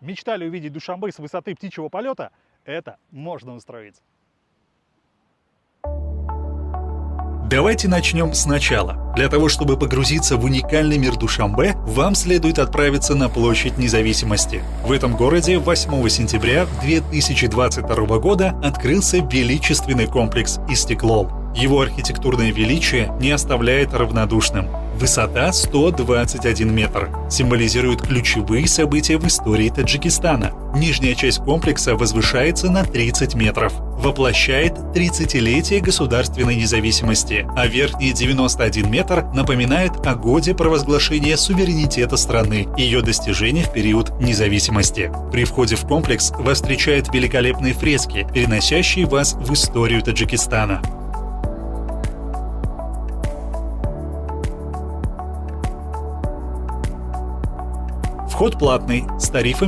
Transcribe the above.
Мечтали увидеть Душанбе с высоты птичьего полета? Это можно устроить. Давайте начнем сначала. Для того, чтобы погрузиться в уникальный мир Душанбе, вам следует отправиться на площадь Независимости. В этом городе 8 сентября 2022 года открылся величественный комплекс «Истеклол». Его архитектурное величие не оставляет равнодушным. Высота 121 метр. Символизирует ключевые события в истории Таджикистана. Нижняя часть комплекса возвышается на 30 метров. Воплощает 30-летие государственной независимости, а верхний 91 метр напоминает о годе провозглашения суверенитета страны и ее достижений в период независимости. При входе в комплекс вас встречают великолепные фрески, переносящие вас в историю Таджикистана. Вход платный, с тарифами